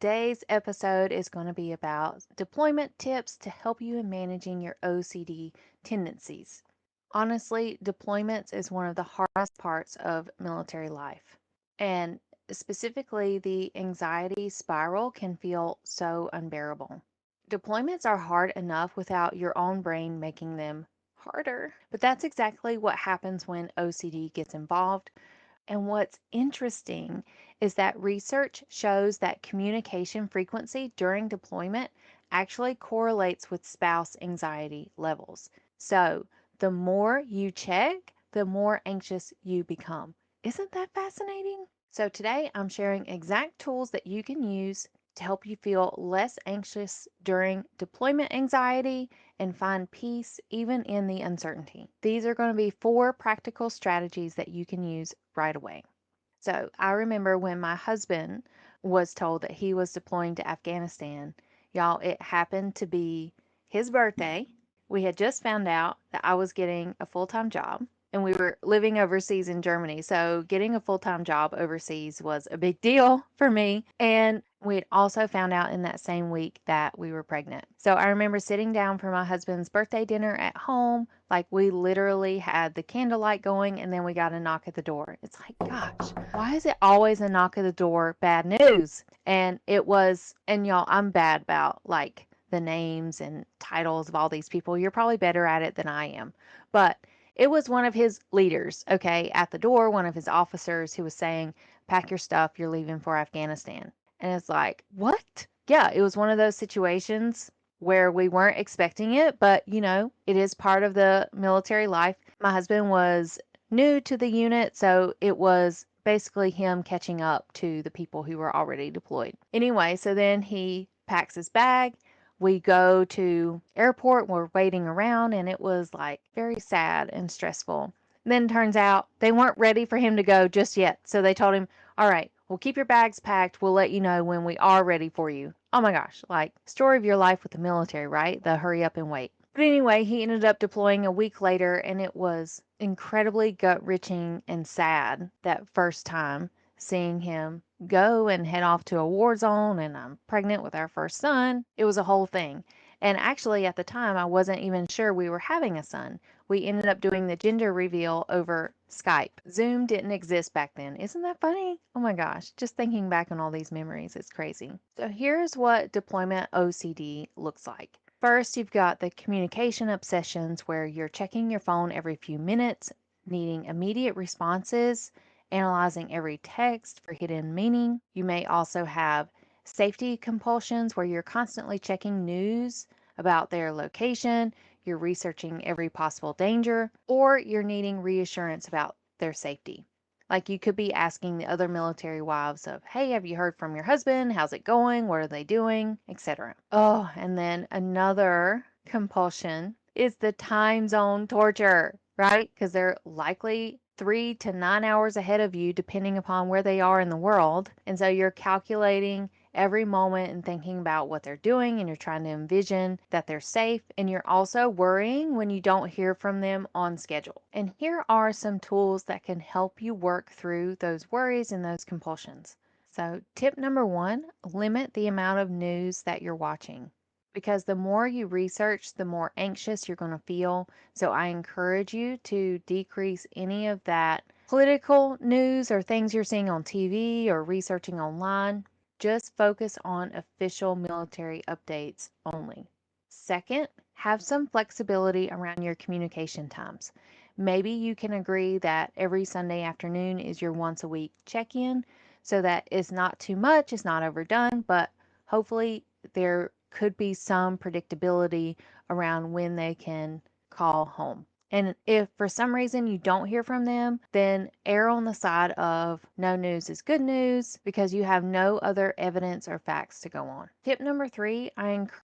Today's episode is going to be about deployment tips to help you in managing your OCD tendencies. Honestly, deployments is one of the hardest parts of military life. And specifically, the anxiety spiral can feel so unbearable. Deployments are hard enough without your own brain making them harder. But that's exactly what happens when OCD gets involved. And what's interesting is that research shows that communication frequency during deployment actually correlates with spouse anxiety levels. So, the more you check, the more anxious you become. Isn't that fascinating? So, today I'm sharing exact tools that you can use to help you feel less anxious during deployment anxiety and find peace even in the uncertainty. These are going to be 4 practical strategies that you can use right away. So I remember when my husband was told that he was deploying to Afghanistan, y'all, it happened to be his birthday. We had just found out that I was getting a full time job and we were living overseas in Germany. So getting a full time job overseas was a big deal for me. And we had also found out in that same week that we were pregnant. So I remember sitting down for my husband's birthday dinner at home. Like we literally had the candlelight going and then we got a knock at the door. It's like, gosh, why is it always a knock at the door? Bad news. And it was, and y'all, I'm bad about like the names and titles of all these people. You're probably better at it than I am. But it was one of his leaders, okay, at the door, one of his officers who was saying, pack your stuff, you're leaving for Afghanistan. And it's like, what? Yeah, it was one of those situations where we weren't expecting it, but it is part of the military life. My husband was new to the unit, so it was basically him catching up to the people who were already deployed. Anyway, so then he packs his bag. We go to airport, we're waiting around, and it was like very sad and stressful. Then turns out they weren't ready for him to go just yet. So they told him, all right, we'll keep your bags packed. We'll let you know when we are ready for you. Oh my gosh, like story of your life with the military, right? The hurry up and wait. But anyway, he ended up deploying a week later, and it was incredibly gut wrenching and sad that first time seeing him go and head off to a war zone. And I'm pregnant with our first son. It was a whole thing. And actually, at the time, I wasn't even sure we were having a son. We ended up doing the gender reveal over Skype. Zoom didn't exist back then. Isn't that funny? Oh my gosh, just thinking back on all these memories, it's crazy. So here's what deployment OCD looks like. First, you've got the communication obsessions where you're checking your phone every few minutes, needing immediate responses, analyzing every text for hidden meaning. You may also have safety compulsions where you're constantly checking news about their location, you're researching every possible danger, or you're needing reassurance about their safety. Like you could be asking the other military wives of, hey, have you heard from your husband? How's it going? What are they doing? Etc. Oh, and then another compulsion is the time zone torture, right? Because they're likely 3 to 9 hours ahead of you, depending upon where they are in the world. And so you're calculating every moment and thinking about what they're doing, and you're trying to envision that they're safe, and you're also worrying when you don't hear from them on schedule. And here are some tools that can help you work through those worries and those compulsions. So, tip number 1, limit the amount of news that you're watching. Because the more you research, the more anxious you're going to feel. So, I encourage you to decrease any of that political news or things you're seeing on TV or researching online. Just focus on official military updates only. Second, have some flexibility around your communication times. Maybe you can agree that every Sunday afternoon is your once a week check in so that it's not too much, it's not overdone, but hopefully there could be some predictability around when they can call home. And if for some reason you don't hear from them, then err on the side of no news is good news because you have no other evidence or facts to go on. Tip number 3, I encourage